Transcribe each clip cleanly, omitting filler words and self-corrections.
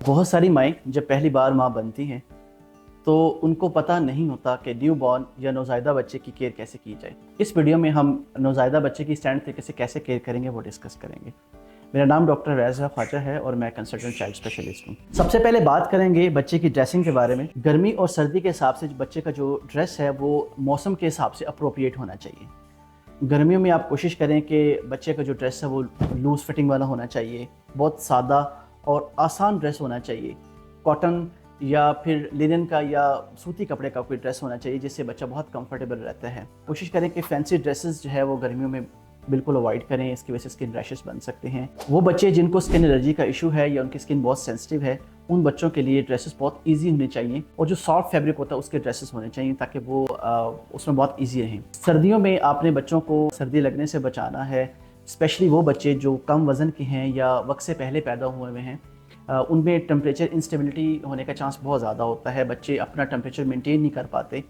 बहुत सारी माएँ जब पहली बार माँ बनती हैं तो उनको पता नहीं होता कि न्यू बॉर्न या नौज़ायदा बच्चे की केयर कैसे की जाए। इस वीडियो में हम नौज़ायदा बच्चे की स्टैंडर्ड तरीके से कैसे केयर करेंगे वो डिस्कस करेंगे। मेरा नाम डॉक्टर रज़ा ख्वाजा है और मैं कंसल्टेंट चाइल्ड स्पेशलिस्ट हूँ। सबसे पहले बात करेंगे बच्चे की ड्रेसिंग के बारे में। गर्मी और सर्दी के हिसाब से बच्चे का जो ड्रेस है वो मौसम के हिसाब से अप्रोप्रिएट होना चाहिए। गर्मियों में आप कोशिश करें कि बच्चे का जो ड्रेस है वो लूज़ फिटिंग वाला होना चाहिए, बहुत सादा और आसान ड्रेस होना चाहिए। कॉटन या फिर लिनन का या सूती कपड़े का कोई ड्रेस होना चाहिए जिससे बच्चा बहुत कंफर्टेबल रहता है। कोशिश करें कि फैंसी ड्रेसेस जो है वो गर्मियों में बिल्कुल अवॉइड करें, इसकी वजह से स्किन रैशेस बन सकते हैं। वो बच्चे जिनको स्किन एलर्जी का इशू है या उनकी स्किन बहुत सेंसिटिव है, उन बच्चों के लिए ड्रेसेस बहुत इजी होने चाहिए और जो सॉफ्ट फैब्रिक होता है उसके ड्रेसेस होने चाहिए ताकि वो उसमें बहुत इजी रहें। सर्दियों में आपने बच्चों को सर्दी लगने से बचाना है, स्पेशली वो बच्चे जो कम वज़न के हैं या वक्त से पहले पैदा हुए हुए हैं। उनमें टेम्परेचर इंस्टेबिलिटी होने का चांस बहुत ज़्यादा होता है, बच्चे अपना टेम्परेचर मेंटेन नहीं कर पाते।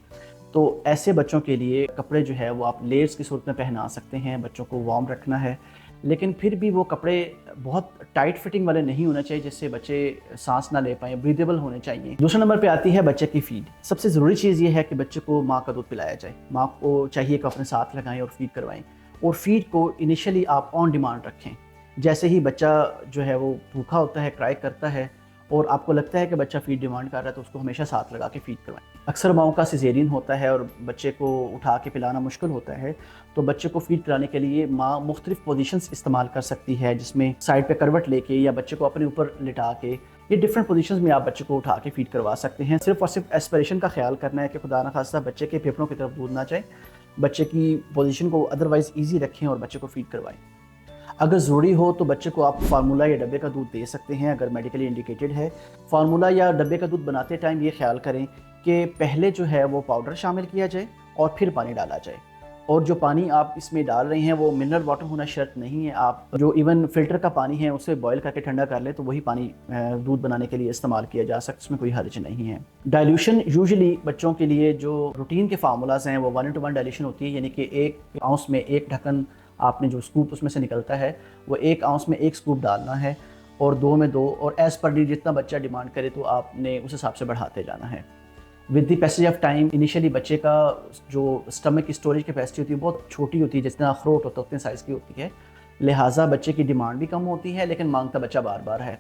तो ऐसे बच्चों के लिए कपड़े जो है वो आप लेयर्स की सूरत में पहना सकते हैं। बच्चों को वार्म रखना है, लेकिन फिर भी वो कपड़े बहुत टाइट फिटिंग वाले नहीं होने चाहिए जिससे बच्चे सांस ना ले पाएँ, ब्रीदेबल होने चाहिए। दूसरे नंबर पे आती है बच्चे की फीड। सबसे ज़रूरी चीज़ ये है कि बच्चे को माँ का दूध पिलाया जाए। माँ को चाहिए कि अपने साथ लगाएं और फीड करवाएं, और फीड को इनिशियली आप ऑन डिमांड रखें। जैसे ही बच्चा जो है वो भूखा होता है, क्राई करता है और आपको लगता है कि बच्चा फीड डिमांड कर रहा है तो उसको हमेशा साथ लगा के फीड करवाएं। अक्सर माओं का सिजेरियन होता है और बच्चे को उठा के पिलाना मुश्किल होता है, तो बच्चे को फीड कराने के लिए माँ मुख्तलिफ पोजीशंस इस्तेमाल कर सकती है, जिसमें साइड पे करवट लेके या बच्चे को अपने ऊपर लिटा के, ये डिफरेंट पोजीशंस में आप बच्चे को उठा के फीड करवा सकते हैं। सिर्फ और सिर्फ एस्पिरेशन का ख्याल करना है कि खुदा न खास्ता बच्चे के फेफड़ों की तरफ दूध ना जाए। बच्चे की पोजीशन को अदरवाइज़ ईजी रखें और बच्चे को फीड करवाएं। अगर ज़रूरी हो तो बच्चे को आप फार्मूला या डब्बे का दूध दे सकते हैं अगर मेडिकली इंडिकेटेड है। फार्मूला या डब्बे का दूध बनाते टाइम ये ख्याल करें कि पहले जो है वो पाउडर शामिल किया जाए और फिर पानी डाला जाए, और जो पानी आप इसमें डाल रहे हैं वो मिनरल वाटर होना शर्त नहीं है। आप जो इवन फ़िल्टर का पानी है उसे बॉयल करके ठंडा कर लें तो वही पानी दूध बनाने के लिए इस्तेमाल किया जा सकता है, उसमें कोई हर्ज नहीं है। डाइल्यूशन यूजुअली बच्चों के लिए जो रूटीन के फार्मूलाज हैं वो 1:1 डाइल्यूशन होती है, यानी कि 1 आउंस में 1 ढक्कन आपने जो स्कूप उसमें से निकलता है वो 1 आउंस में 1 स्कूप डालना है और 2 में 2, और एज़ पर नीड जितना बच्चा डिमांड करे तो आपने उस हिसाब से बढ़ाते जाना है। With the passage of time initially बच्चे का जो स्टमक की स्टोरेज कैपेसिटी होती है बहुत छोटी होती है, जितना अखरोट होता है उतने साइज़ की होती है, लिहाजा बच्चे की डिमांड भी कम होती है लेकिन मांगता बच्चा बार बार है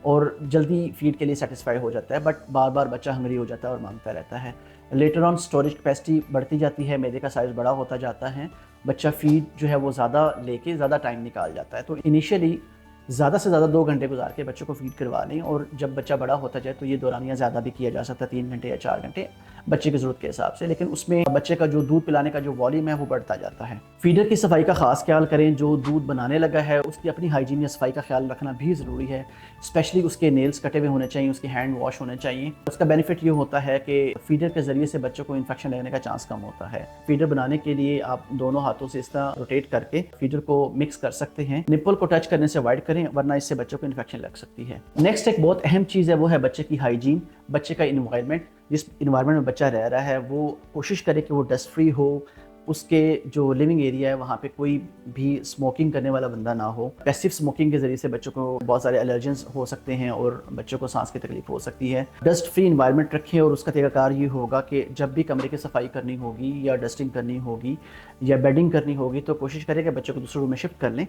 और जल्दी फीड के लिए सेटिस्फाई हो जाता है, बट बार बार बच्चा हंगरी हो जाता है और मांगता रहता है। लेटर ऑन स्टोरेज कैपेसिटी बढ़ती जाती है, मैदे का साइज़ बड़ा होता जाता है, बच्चा फीड जो है वो ज़्यादा लेके ज़्यादा टाइम निकाल जाता है। तो इनिशियली ज़्यादा से ज़्यादा 2 घंटे गुजार के बच्चों को फीड करवा लें, और जब बच्चा बड़ा होता जाए तो ये दौरानिया ज़्यादा भी किया जा सकता है, 3 घंटे या 4 घंटे बच्चे की ज़रूरत के हिसाब से, लेकिन उसमें बच्चे का जो दूध पिलाने का जो वॉल्यूम है वो बढ़ता जाता है। फीडर की सफाई का खास ख्याल करें। जो दूध बनाने लगा है उसकी अपनी हाइजीन या सफाई का ख्याल रखना भी ज़रूरी है, स्पेशली उसके नेल्स कटे हुए होने चाहिए, उसके हैंड वॉश होने चाहिए। उसका बेनिफिट ये होता है कि फीडर के ज़रिए से बच्चों को इन्फेक्शन लगने का चांस कम होता है। फीडर बनाने के लिए आप दोनों हाथों से इस तरह रोटेट करके फीडर को मिक्स कर सकते हैं। निप्पल को टच करने से अवॉइड करें वरना इससे बच्चों को इन्फेक्शन लग सकती है। नेक्स्ट एक बहुत अहम चीज़ है वो है बच्चे की हाइजीन, बच्चे का इन्वायरमेंट। जिस इन्वायरमेंट में बच्चा रह रहा है वो कोशिश करे कि वो डस्ट फ्री हो, उसके जो लिविंग एरिया है वहाँ पे कोई भी स्मोकिंग करने वाला बंदा ना हो। पैसिव स्मोकिंग के ज़रिए से बच्चों को बहुत सारे एलर्जेंस हो सकते हैं और बच्चों को सांस की तकलीफ हो सकती है। डस्ट फ्री इन्वायरमेंट रखें, और उसका तरीकाकार ये होगा कि जब भी कमरे की सफाई करनी होगी या डस्टिंग करनी होगी या बेडिंग करनी होगी तो कोशिश करें कि बच्चों को दूसरे रूम में शिफ्ट कर लें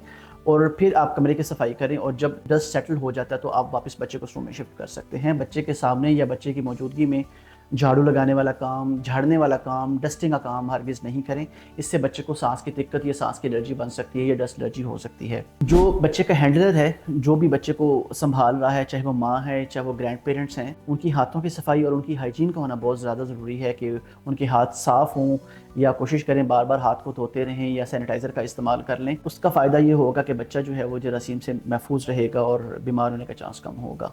और फिर आप कमरे की सफाई करें, और जब डस्ट सेटल हो जाता है तो आप वापस बच्चे को उस रूम में शिफ्ट कर सकते हैं। बच्चे के सामने या बच्चे की मौजूदगी में झाड़ू लगाने वाला काम, झाड़ने वाला काम, डस्टिंग का काम हरगिज़ नहीं करें। इससे बच्चे को सांस की दिक्कत या सांस की एलर्जी बन सकती है या डस्ट एलर्जी हो सकती है। जो बच्चे का हैंडलर है, जो भी बच्चे को संभाल रहा है, चाहे वो माँ है चाहे वो ग्रैंड पेरेंट्स हैं, उनकी हाथों की सफाई और उनकी हाइजीन का होना बहुत ज़्यादा ज़रूरी है कि उनके हाथ साफ़ हों, या कोशिश करें बार बार हाथ को धोते रहें या सैनिटाइज़र का इस्तेमाल कर लें। उसका फ़ायदा ये होगा कि बच्चा जो है वो जरासीम से महफूज रहेगा और बीमार होने का चांस कम होगा।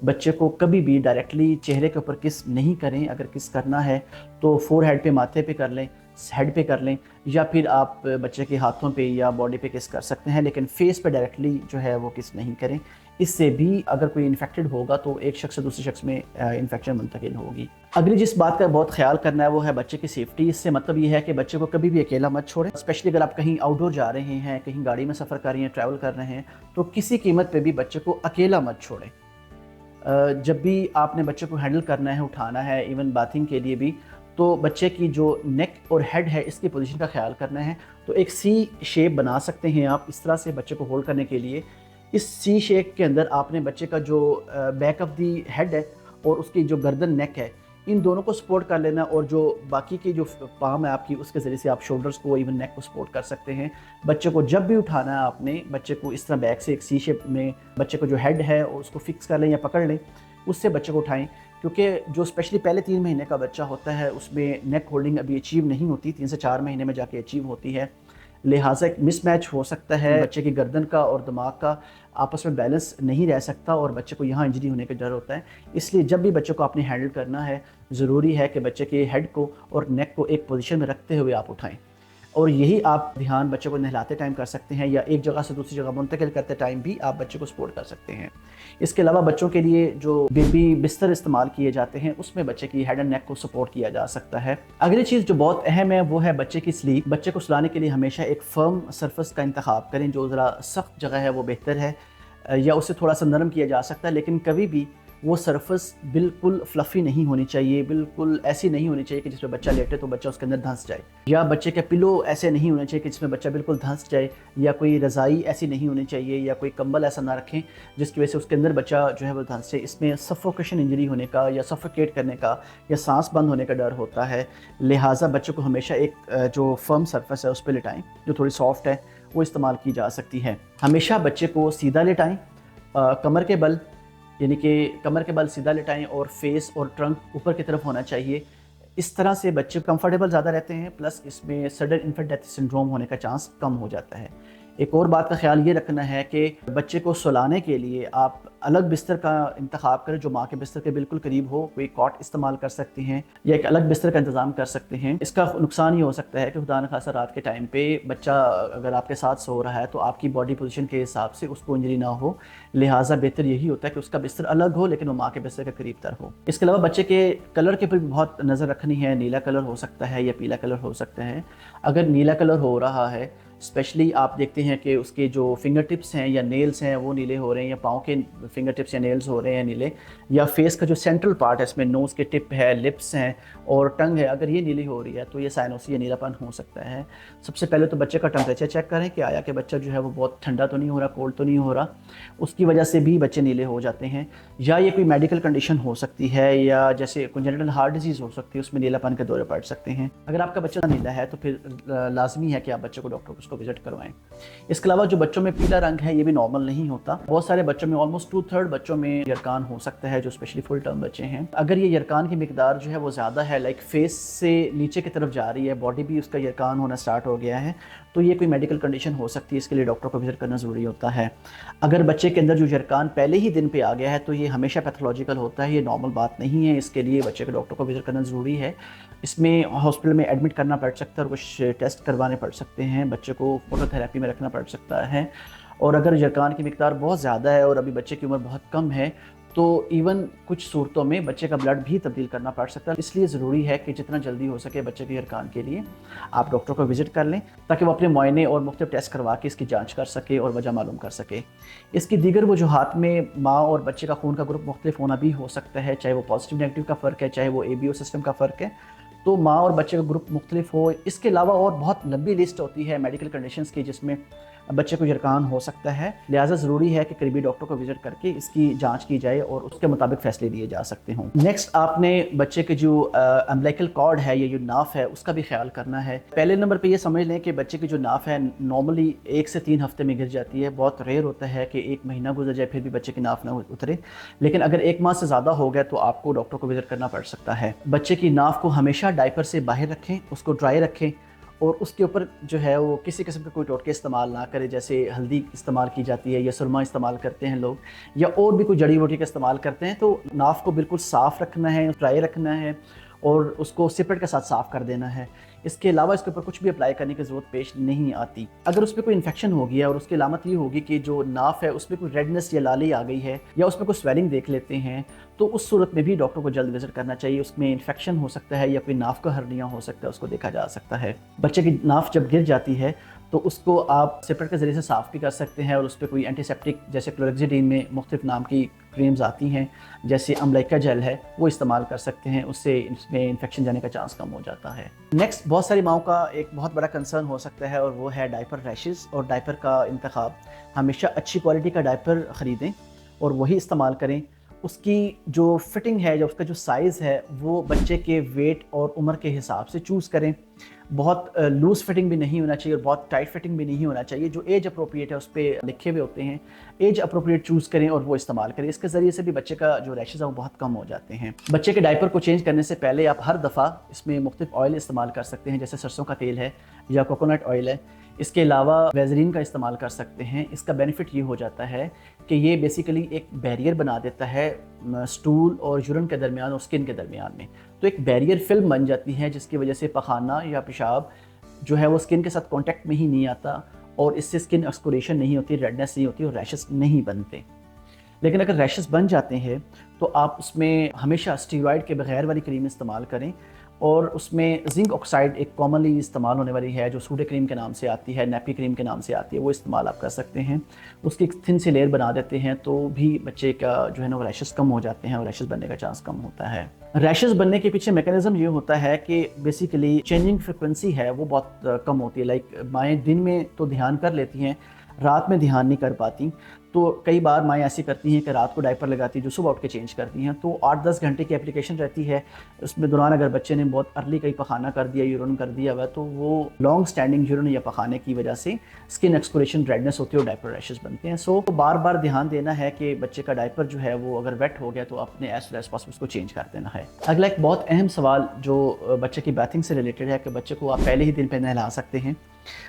बच्चे को कभी भी डायरेक्टली चेहरे के ऊपर किस नहीं करें। अगर किस करना है तो फोरहेड पे, माथे पे कर लें, हेड पे कर लें, या फिर आप बच्चे के हाथों पे या बॉडी पे किस कर सकते हैं, लेकिन फेस पे डायरेक्टली जो है वो किस नहीं करें। इससे भी अगर कोई इन्फेक्टेड होगा तो एक शख्स से दूसरे शख्स में इन्फेक्शन मुंतकिल होगी। अगली जिस बात का बहुत ख्याल करना है वो है बच्चे की सेफ्टी। इससे मतलब ये है कि बच्चे को कभी भी अकेला मत छोड़ें, स्पेशली अगर आप कहीं आउटडोर जा रहे हैं, कहीं गाड़ी में सफ़र कर रहे हैं, ट्रैवल कर रहे हैं, तो किसी कीमत पे भी बच्चे को अकेला मत छोड़ें। जब भी आपने बच्चे को हैंडल करना है, उठाना है, इवन बाथिंग के लिए भी, तो बच्चे की जो नेक और हेड है इसकी पोजीशन का ख्याल करना है। तो एक सी शेप बना सकते हैं आप इस तरह से बच्चे को होल्ड करने के लिए। इस सी शेप के अंदर आपने बच्चे का जो बैक ऑफ दी हेड है और उसकी जो गर्दन नेक है, इन दोनों को सपोर्ट कर लेना, और जो बाकी की जो पाम है आपकी उसके ज़रिए से आप शोल्डर्स को, इवन नेक को सपोर्ट कर सकते हैं। बच्चे को जब भी उठाना है आपने बच्चे को इस तरह बैक से एक सी शेप में बच्चे को जो हेड है उसको फिक्स कर लें या पकड़ लें, उससे बच्चे को उठाएं। क्योंकि जो स्पेशली पहले 3 महीने का बच्चा होता है उसमें नेक होल्डिंग अभी अचीव नहीं होती, 3 से 4 महीने में जाके अचीव होती है। लिहाजा एक मिसमैच हो सकता है, बच्चे की गर्दन का और दिमाग का आपस में बैलेंस नहीं रह सकता और बच्चे को यहाँ इंजरी होने का डर होता है। इसलिए जब भी बच्चे को आपने हैंडल करना है, ज़रूरी है कि बच्चे के हेड को और नेक को एक पोजीशन में रखते हुए आप उठाएं। और यही आप ध्यान बच्चे को नहलाते टाइम कर सकते हैं, या एक जगह से दूसरी जगह मुंतकिल करते टाइम भी आप बच्चे को सपोर्ट कर सकते हैं। इसके अलावा बच्चों के लिए जो बेबी बिस्तर इस्तेमाल किए जाते हैं उसमें बच्चे की हेड एंड नेक को सपोर्ट किया जा सकता है। अगली चीज़ जो बहुत अहम है वो है बच्चे की स्लीप। बच्चे को सुलाने के लिए हमेशा एक फर्म सरफेस का इंतखाब करें, जो ज़रा सख्त जगह है वो बेहतर है, या उससे थोड़ा सा नरम किया जा सकता है, लेकिन कभी भी वो सरफेस बिल्कुल फ्लफ़ी नहीं होनी चाहिए, बिल्कुल ऐसी नहीं होनी चाहिए कि जिसमें बच्चा लेटे तो बच्चा उसके अंदर धंस जाए, या बच्चे के पिलो ऐसे नहीं होने चाहिए कि जिसमें बच्चा बिल्कुल धंस जाए, या कोई रज़ाई ऐसी नहीं होनी चाहिए, या कोई कंबल ऐसा ना रखें जिसकी वजह से उसके अंदर बच्चा जो है वो धंस जाए। इसमें सफोकेशन इंजरी होने का या सफोकेट करने का या सांस बंद होने का डर होता है। लिहाजा बच्चे को हमेशा एक जो फर्म सरफेस है उस पर लिटाएँ, जो थोड़ी सॉफ्ट है वो इस्तेमाल की जा सकती है। हमेशा बच्चे को सीधा लिटाएँ, कमर के बल, यानी कि कमर के बल सीधा लिटाएं और फेस और ट्रंक ऊपर की तरफ होना चाहिए। इस तरह से बच्चे कंफर्टेबल ज़्यादा रहते हैं, प्लस इसमें सडन इन्फेंट डेथ सिंड्रोम होने का चांस कम हो जाता है। एक और बात का ख्याल ये रखना है कि बच्चे को सुलाने के लिए आप अलग बिस्तर का इंतखाब करें जो माँ के बिस्तर के बिल्कुल करीब हो। कोई कॉट इस्तेमाल कर सकते हैं या एक अलग बिस्तर का इंतज़ाम कर सकते हैं। इसका नुकसान ये हो सकता है कि खुदा न खासा रात के टाइम पे बच्चा अगर आपके साथ सो रहा है तो आपकी बॉडी पोजीशन के हिसाब से उसको इंजरी ना हो। लिहाजा बेहतर यही होता है कि उसका बिस्तर अलग हो लेकिन वो माँ के बिस्तर के करीब तर हो। इसके अलावा बच्चे के कलर के ऊपर भी बहुत नज़र रखनी है। नीला कलर हो सकता है या पीला कलर हो सकता है। अगर नीला कलर हो रहा है, स्पेशली आप देखते हैं कि उसके जो फिंगर टिप्स हैं या नेल्स हैं वो नीले हो रहे हैं, या पाँव के फिंगर टिप्स या नेल्स हो रहे हैं नीले, या फेस का जो सेंट्रल पार्ट है इसमें नोज़ के टिप है, लिप्स हैं और टंग है, अगर ये नीली हो रही है तो ये साइनोसिस या नीलापन हो सकता है। सबसे पहले तो बच्चे का टेम्परेचर चेक करें कि आया कि बच्चा जो है वो बहुत ठंडा तो नहीं हो रहा, कोल्ड तो नहीं हो रहा। उसकी वजह से भी बच्चे नीले हो जाते हैं। या ये कोई मेडिकल कंडीशन हो सकती है, या जैसे कंजेनिटल हार्ट डिजीज़ हो सकती है, उसमें नीलापन के दौरे पड़ सकते हैं। अगर आपका बच्चा नीला है तो फिर लाजमी है कि आप बच्चे को डॉक्टर को विजिट करवाएं। इसके अलावा जो बच्चों में पीला रंग है ये भी नॉर्मल नहीं होता। बहुत सारे बच्चों में ऑलमोस्ट 2/3 बच्चों में यरकान हो सकता है, जो स्पेशली फुल टर्म बच्चे हैं। अगर ये यरकान की मिकदार जो है वो ज़्यादा है, लाइक फेस से नीचे की तरफ जा रही है, बॉडी भी उसका यरकान होना स्टार्ट हो गया है, तो ये कोई मेडिकल कंडीशन हो सकती है। इसके लिए डॉक्टर को विजिट करना ज़रूरी होता है। अगर बच्चे के अंदर जो यरकान पहले ही दिन पे आ गया है तो ये हमेशा पैथोलॉजिकल होता है, ये नॉर्मल बात नहीं है। इसके लिए बच्चे के डॉक्टर को विजिट करना ज़रूरी है। इसमें हॉस्पिटल में एडमिट करना पड़ सकता है और कुछ टेस्ट करवाने पड़ सकते हैं, बच्चे को फोटोथेरेपी में रखना पड़ सकता है। और अगर यरकान की मिकदार बहुत ज़्यादा है और अभी बच्चे की उम्र बहुत कम है तो इवन कुछ सूरतों में बच्चे का ब्लड भी तब्दील करना पड़ सकता है। इसलिए ज़रूरी है कि जितना जल्दी हो सके बच्चे के यरकान के लिए आप डॉक्टर को विजिट कर लें, ताकि वो अपने मुआयने और मुख्तलिफ टेस्ट करवा के इसकी जांच कर सके और वजह मालूम कर सके। इसकी दीगर वजूहात में माँ और बच्चे का खून का ग्रुप मुख्तलिफ होना भी हो सकता है, चाहे वो पॉजिटिव नेगेटिव का फ़र्क है, चाहे वो ABO सिस्टम का फ़र्क है, तो माँ और बच्चे का ग्रुप मुख्तलिफ हो। इसके अलावा और बहुत लंबी लिस्ट होती है मेडिकल कंडीशंस की जिसमें बच्चे को यरकान हो सकता है। लिहाजा ज़रूरी है कि करीबी डॉक्टर को विजिट करके इसकी जांच की जाए और उसके मुताबिक फ़ैसले लिए जा सकते हों। नेक्स्ट, आपने बच्चे के जो अम्बिलिकल कॉर्ड है या जो नाफ है उसका भी ख्याल करना है। पहले नंबर पे ये समझ लें कि बच्चे की जो नाफ है नॉर्मली 1 से 3 हफ्ते में गिर जाती है। बहुत रेयर होता है कि 1 महीना गुजर जाए फिर भी बच्चे की नाफ ना उतरे, लेकिन अगर 1 माह से ज़्यादा हो गया तो आपको डॉक्टर को विजिट करना पड़ सकता है। बच्चे की नाफ को हमेशा डायपर से बाहर रखें, उसको ड्राई रखें और उसके ऊपर जो है वो किसी किस्म के कोई टोटके इस्तेमाल ना करें, जैसे हल्दी इस्तेमाल की जाती है या सुरमा इस्तेमाल करते हैं लोग, या और भी कोई जड़ी बूटी का इस्तेमाल करते हैं। तो नाफ को बिल्कुल साफ़ रखना है, ड्राई रखना है और उसको सिपरेट के साथ साफ़ कर देना है। इसके अलावा इसके ऊपर कुछ भी अप्लाई करने की ज़रूरत पेश नहीं आती। अगर उस पर कोई इन्फेक्शन हो गया और उसकी अलामत ये होगी कि जो नाफ है उसमें कोई रेडनेस या लाली आ गई है या उसमें कोई स्वेलिंग देख लेते हैं, तो उस सूरत में भी डॉक्टर को जल्द विजिट करना चाहिए। उसमें इन्फेक्शन हो सकता है या कोई नाफ का हर्निया हो सकता है, उसको देखा जा सकता है। बच्चे की नाफ जब गिर जाती है तो उसको आप सिपरेट के ज़रिए से साफ़ भी कर सकते हैं और उस पर कोई एंटीसेप्टिक जैसे क्लोरेक्सिडीन में मुख्तलिफ नाम की क्रीम्स आती हैं जैसे अम्लाइका जेल है वो इस्तेमाल कर सकते हैं, उससे इसमें इन्फेक्शन जाने का चांस कम हो जाता है। नेक्स्ट, बहुत सारी माओं का एक बहुत बड़ा कंसर्न हो सकता है और वो है डायपर रैशेस। और डायपर का इंतखाब हमेशा अच्छी क्वालिटी का डायपर ख़रीदें और वही इस्तेमाल करें। उसकी जो फिटिंग है, जो उसका जो साइज़ है वो बच्चे के वेट और उम्र के हिसाब से चूज़ करें। बहुत लूज़ फिटिंग भी नहीं होना चाहिए और बहुत टाइट फिटिंग भी नहीं होना चाहिए। जो एज अप्रोप्रिएट है उस पर लिखे हुए होते हैं, एज अप्रोप्रिएट चूज़ करें और वो इस्तेमाल करें। इसके ज़रिए से भी बच्चे का जो रैशेज़ है वो बहुत कम हो जाते हैं। बच्चे के डायपर को चेंज करने से पहले आप हर दफ़ा इसमें मुख्तलिफ ऑयल इस्तेमाल कर सकते हैं, जैसे सरसों का तेल है या कोकोनट ऑयल है। इसके अलावा वेज़लीन का इस्तेमाल कर सकते हैं। इसका बेनिफिट ये हो जाता है कि ये बेसिकली एक बैरियर बना देता है स्टूल और यूरिन के दरमियान और स्किन के दरमियान में। तो एक बैरियर फिल्म बन जाती है जिसकी वजह से पखाना या पेशाब जो है वो स्किन के साथ कांटेक्ट में ही नहीं आता और इससे स्किन एक्सकोरेशन नहीं होती, रेडनेस नहीं होती और रैशेस नहीं बनते। लेकिन अगर रैशेस बन जाते हैं तो आप उसमें हमेशा स्टीरॉयड के बगैर वाली क्रीम इस्तेमाल करें और उसमें जिंक ऑक्साइड एक कॉमनली इस्तेमाल होने वाली है जो सूडे क्रीम के नाम से आती है, नैपी क्रीम के नाम से आती है, वो इस्तेमाल आप कर सकते हैं। उसकी एक थिन सी लेयर बना देते हैं तो भी बच्चे का जो है ना वो रैशेस कम हो जाते हैं और रैशेस बनने का चांस कम होता है। रैशेस बनने के पीछे मैकेनिज्म ये होता है कि बेसिकली चेंजिंग फ्रिक्वेंसी है वो बहुत कम होती है। लाइक माएँ दिन में तो ध्यान कर लेती हैं, रात में ध्यान नहीं कर पाती। तो कई बार माएँ ऐसी करती हैं कि रात को डायपर लगाती है जो सुबह उठ के चेंज करती हैं, तो 8-10 घंटे की एप्लीकेशन रहती है। उसमें दौरान अगर बच्चे ने बहुत अर्ली कहीं पखाना कर दिया, यूरिन कर दिया हुआ, तो वो लॉन्ग स्टैंडिंग यूरिन या पखाने की वजह से स्किन एक्सकोरेशन, रेडनेस होती है और डायपर रैशेस बनते हैं। सो बार बार ध्यान देना है कि बच्चे का डायपर जो है वो अगर वेट हो गया तो अपने एज सुन एज पॉसिबल उसको चेंज कर देना है। अगला एक बहुत अहम सवाल जो बच्चे की बैथिंग से रिलेटेड है कि बच्चे को आप पहले ही दिन पर नहला सकते हैं।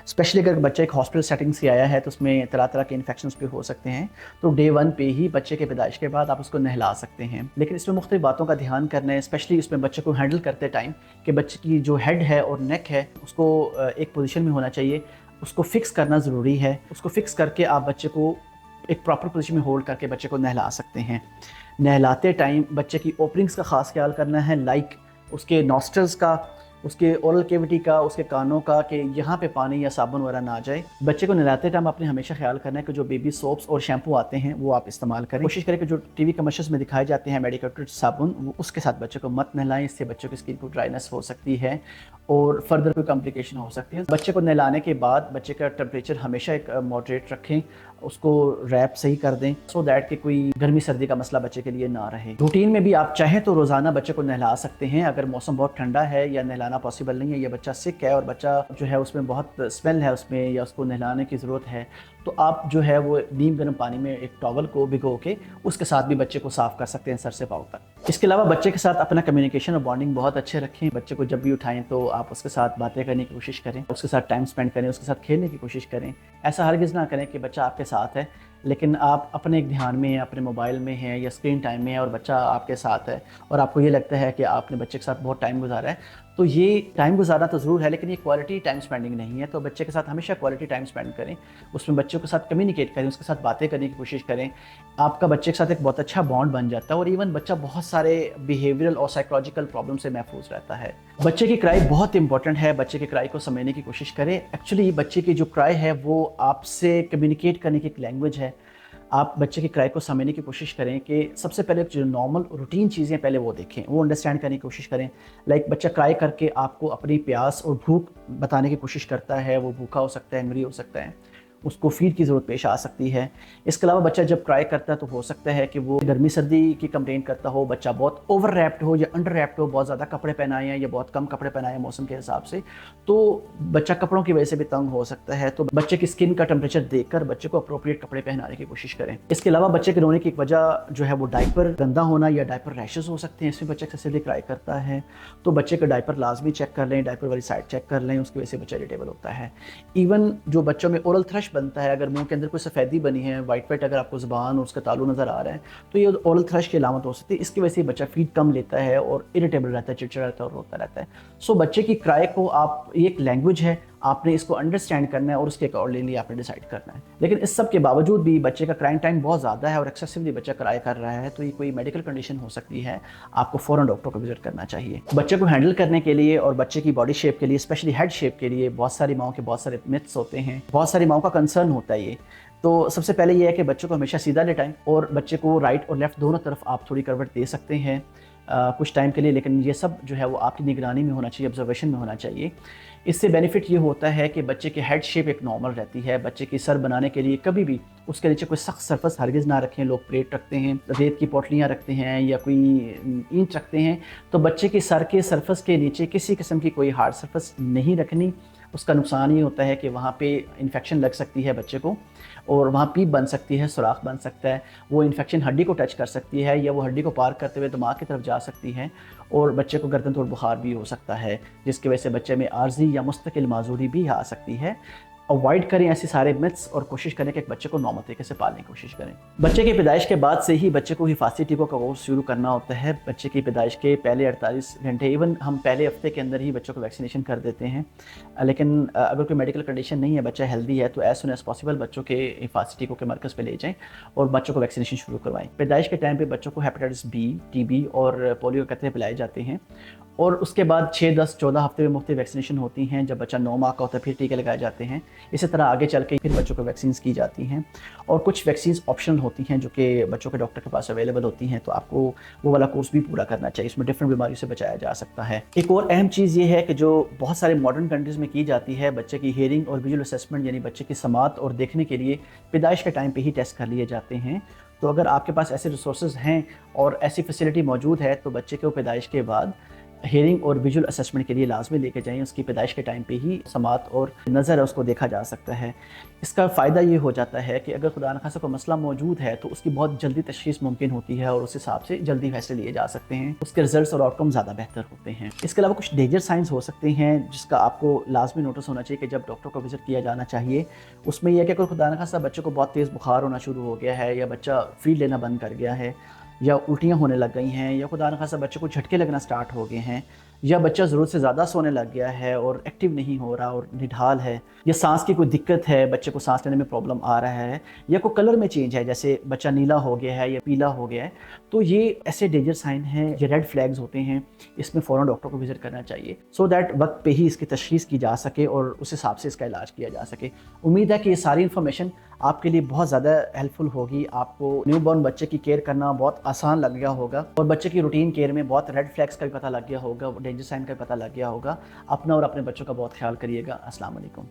स्पेशली अगर बच्चा एक हॉस्पिटल सेटिंग से आया है तो उसमें तरह तरह के इन्फेक्शंस भी हो सकते हैं, तो डे 1 पे ही बच्चे के पैदाइश के बाद आप उसको नहला सकते हैं। लेकिन इसमें मुख्तलिफ बातों का ध्यान करना है, स्पेशली इसमें बच्चे को हैंडल करते टाइम कि बच्चे की जो हेड है और नेक है उसको एक पोजीशन में होना चाहिए, उसको फिक्स करना ज़रूरी है। उसको फिक्स करके आप बच्चे को एक प्रॉपर पोजीशन में होल्ड करके बच्चे को नहला सकते हैं। नहलाते टाइम बच्चे की ओपनिंग्स का ख़ास ख्याल करना है, लाइक उसके नॉस्ट्रल्स का, उसके ओरल कैविटी का, उसके कानों का, कि यहाँ पे पानी या साबुन वगैरह ना जाए। बच्चे को नहलाते टाइम आपने हमेशा ख्याल करना है कि जो बेबी सोप्स और शैम्पू आते हैं वो आप इस्तेमाल करें। कोशिश करें कि जो टीवी कमर्शियल्स में दिखाए जाते हैं मेडिकेटेड साबुन, वो उसके साथ बच्चे को मत नहलाएं, इससे बच्चों की स्किन को ड्राइनेस हो सकती है और फर्दर कोई कॉम्प्लिकेशन हो सकती है। बच्चे को नहलाने के बाद बच्चे का टेम्परेचर हमेशा एक मॉडरेट रखें, उसको रैप सही कर दें सो दैट कि कोई गर्मी सर्दी का मसला बच्चे के लिए ना रहे। रूटीन में भी आप चाहें तो रोज़ाना बच्चे को नहला सकते हैं। अगर मौसम बहुत ठंडा है या नहलाना पॉसिबल नहीं है या बच्चा सिक है और बच्चा जो है उसमें बहुत स्मेल है उसमें या उसको नहलाने की ज़रूरत है, तो आप जो है वो नीम गर्म पानी में एक टॉवल को भिगो के उसके साथ भी बच्चे को साफ़ कर सकते हैं सर से पाँव तक। इसके अलावा बच्चे के साथ अपना कम्युनिकेशन और बॉन्डिंग बहुत अच्छे रखें। बच्चे को जब भी उठाएं तो आप उसके साथ बातें करने की कोशिश करें, उसके साथ टाइम स्पेंड करें, उसके साथ खेलने की कोशिश करें। ऐसा हरगिज़ ना करें कि बच्चा आपके साथ है लेकिन आप अपने एक ध्यान में हैं, अपने मोबाइल में हैं या स्क्रीन टाइम में है और बच्चा आपके साथ है और आपको ये लगता है कि आपने बच्चे के साथ बहुत टाइम गुजारा है। तो ये टाइम गुजारना तो ज़रूर है लेकिन ये क्वालिटी टाइम स्पेंडिंग नहीं है। तो बच्चे के साथ हमेशा क्वालिटी टाइम स्पेंड करें, उसमें बच्चों के साथ कम्युनिकेट करें, उसके साथ बातें करने की कोशिश करें। आपका बच्चे के साथ एक बहुत अच्छा बॉन्ड बन जाता है और इवन बच्चा बहुत सारे बिहेवियरल और साइकोलॉजिकल प्रॉब्लम से महफूज रहता है। बच्चे की क्राई बहुत इंपॉर्टेंट है, बच्चे की क्राई को समझने की कोशिश करें। एक्चुअली बच्चे की जो क्राई है वो आपसे कम्युनिकेट करने की एक लैंग्वेज है। आप बच्चे की क्राई को समझने की कोशिश करें कि सबसे पहले जो नॉर्मल रूटीन चीज़ें पहले वो देखें, वो अंडरस्टैंड करने की कोशिश करें। लाइक बच्चा क्राई करके आपको अपनी प्यास और भूख बताने की कोशिश करता है, वो भूखा हो सकता है, एंग्री हो सकता है, उसको फीड की ज़रूरत पेश आ सकती है। इसके अलावा बच्चा जब क्राई करता है तो हो सकता है कि वो गर्मी सर्दी की कंप्लेंट करता हो, बच्चा बहुत ओवर रैप्ड हो या अंडर रैप्ड हो, बहुत ज़्यादा कपड़े पहनाए हैं या बहुत कम कपड़े पहनाए हैं मौसम के हिसाब से, तो बच्चा कपड़ों की वजह से भी तंग हो सकता है। तो बच्चे की स्किन का टेम्परेचर देखकर बच्चे को अप्रोप्रिएट कपड़े पहनाने की कोशिश करें। इसके अलावा बच्चे के रोने की एक वजह जो है वो डायपर गंदा होना या डायपर रैशेस हो सकते हैं, इसमें बच्चा एक्सेसिवली क्राई करता है। तो बच्चे का डायपर लाजमी चेक कर लें, डायपर वाली साइड चेक कर लें, उसकी वजह से बच्चा इरिटेबल होता है। इवन जो बच्चों में ओरल थ्रश बनता है, अगर मुंह के अंदर कोई सफ़ेदी बनी है, वाइट अगर आपको ज़ुबान और उसका तालू नज़र आ रहा है तो ये ओरल थ्रश की अलामत हो सकती है। इसकी वजह से बच्चा फीड कम लेता है और इरिटेबल रहता है, चिड़चिड़ा रहता है और रोता रहता है। सो बच्चे की क्राई को आप, ये एक लैंग्वेज है, आपने इसको अंडरस्टैंड करना है और उसके अकॉर्डिंगली आपने डिसाइड करना है। लेकिन इस सब के बावजूद भी बच्चे का क्राइंग टाइम बहुत ज़्यादा है और एक्सेसिवली बच्चा क्राई कर रहा है तो ये कोई मेडिकल कंडीशन हो सकती है, आपको फ़ौरन डॉक्टर को विजिट करना चाहिए। बच्चे को हैंडल करने के लिए और बच्चे की बॉडी शेप के लिए, स्पेशली हेड शेप के लिए, बहुत सारी माओं के बहुत सारे मिथ्स होते हैं, बहुत सारी माओं का कंसर्न होता है ये तो सबसे पहले ये है कि बच्चों को हमेशा सीधा लेटाएं और बच्चे को राइट और लेफ़्ट दोनों तरफ आप थोड़ी करवट दे सकते हैं कुछ टाइम के लिए, लेकिन ये सब जो है वो आपकी निगरानी में होना चाहिए, ऑब्जर्वेशन में होना चाहिए। इससे बेनिफिट ये होता है कि बच्चे की हेड शेप एक नॉर्मल रहती है। बच्चे की सर बनाने के लिए कभी भी उसके नीचे कोई सख्त सरफस हरगिज़ ना रखें। लोग प्लेट रखते हैं, रेत की पोटलियाँ रखते हैं या कोई ईंट रखते हैं, तो बच्चे के सर के सरफस के नीचे किसी किस्म की कोई हार्ड सरफस नहीं रखनी। उसका नुकसान ये होता है कि वहाँ पे इन्फेक्शन लग सकती है बच्चे को और वहाँ पीप बन सकती है, सुराख बन सकता है। वो इन्फेक्शन हड्डी को टच कर सकती है या वो हड्डी को पार करते हुए दिमाग की तरफ जा सकती है और बच्चे को गर्दन तोड़ बुखार भी हो सकता है, जिसकी वजह से बच्चे में आर्जी या मुस्तकिल माजूरी भी आ सकती है। अवॉइड करें ऐसे सारे मिथ्स और कोशिश करें कि एक बच्चे को नॉर्मल तरीके से पालने की कोशिश करें। बच्चे की पैदाइश के बाद से ही बच्चे को हिफाजती टीकों का कोर्स शुरू करना होता है। बच्चे की पैदाइश के पहले 48 घंटे, इवन हम पहले हफ्ते के अंदर ही बच्चों को वैक्सीनेशन कर देते हैं। लेकिन अगर कोई मेडिकल कंडीशन नहीं है, बच्चा हेल्दी है, तो एज सुन एज पॉसिबल बच्चों के हिफाजती टीकों के मरकज़ पे ले जाएँ और बच्चों को वैक्सीनेशन शुरू करवाएं। पैदाइश के टाइम पे बच्चों को हेपेटाइटिस बी, टीबी और पोलियो के कतरे पिलाए जाते हैं और उसके बाद 6, 10, 14 हफ्ते में मुख्तलिफ वैक्सीनेशन होती हैं। जब बच्चा 9 माह का होता है फिर टीके लगाए जाते हैं। इसी तरह आगे चल के फिर बच्चों को वैक्सीन की जाती हैं और कुछ वैक्सीन ऑप्शनल होती हैं जो कि बच्चों के डॉक्टर के पास अवेलेबल होती हैं, तो आपको वो वाला कोर्स भी पूरा करना चाहिए। इसमें डिफरेंट बीमारियों से बचाया जा सकता है। एक और अहम चीज़ ये है कि जो बहुत सारे मॉडर्न कंट्रीज़ में की जाती है, बच्चे की हियरिंग और विजुअल असेसमेंट, यानी बच्चे की समात और देखने के लिए पैदाइश के टाइम पर ही टेस्ट कर लिए जाते हैं। तो अगर आपके पास ऐसे रिसोर्सेज हैं और ऐसी फैसिलिटी मौजूद है तो बच्चे को पैदाइश के बाद हियरिंग और विजुअल असेसमेंट के लिए लाजमी लेके जाएं। उसकी पैदाइश के टाइम पे ही समात और नज़र है उसको देखा जा सकता है। इसका फ़ायदा ये हो जाता है कि अगर खुदा न खास्ता कोई मसला मौजूद है तो उसकी बहुत जल्दी तशख़ीस मुमकिन होती है और उस हिसाब से जल्दी फैसले लिए जा सकते हैं। उसके रिजल्ट्स और आउटकम ज़्यादा बेहतर होते हैं। इसके अलावा कुछ डेंजर साइंस हो सकते हैं जिसका आपको लाजमी नोटिस होना चाहिए कि जब डॉक्टर को विज़िट किया जाना चाहिए। उसमें यह है कि अगर खुदा न खास्ता बच्चे को बहुत तेज़ बुखार होना शुरू हो गया है या बच्चा फीड लेना बंद कर गया है या उल्टियाँ होने लग गई हैं या खुदा न खास्ता बच्चे को झटके लगना स्टार्ट हो गए हैं या बच्चा ज़रूरत से ज़्यादा सोने लग गया है और एक्टिव नहीं हो रहा और निढाल है या सांस की कोई दिक्कत है, बच्चे को सांस लेने में प्रॉब्लम आ रहा है या कोई कलर में चेंज है, जैसे बच्चा नीला हो गया है या पीला हो गया है, तो ये ऐसे डेंजर साइन हैं, ये रेड फ्लैग्स होते हैं। इसमें फ़ौरन डॉक्टर को विज़िट करना चाहिए सो दैट वक्त पे ही इसकी तशख़ीस की जा सके और उस हिसाब से इसका इलाज किया जा सके। उम्मीद है कि ये सारी इन्फॉर्मेशन आपके लिए बहुत ज़्यादा हेल्पफुल होगी। आपको न्यूबॉर्न बच्चे की केयर करना बहुत आसान लग गया होगा और बच्चे की रूटीन केयर में बहुत रेड फ्लैग्स का भी पता लग गया होगा, डेंजर साइन का भी पता लग गया होगा। अपना और अपने बच्चों का बहुत ख्याल करिएगा। अस्सलाम वालेकुम।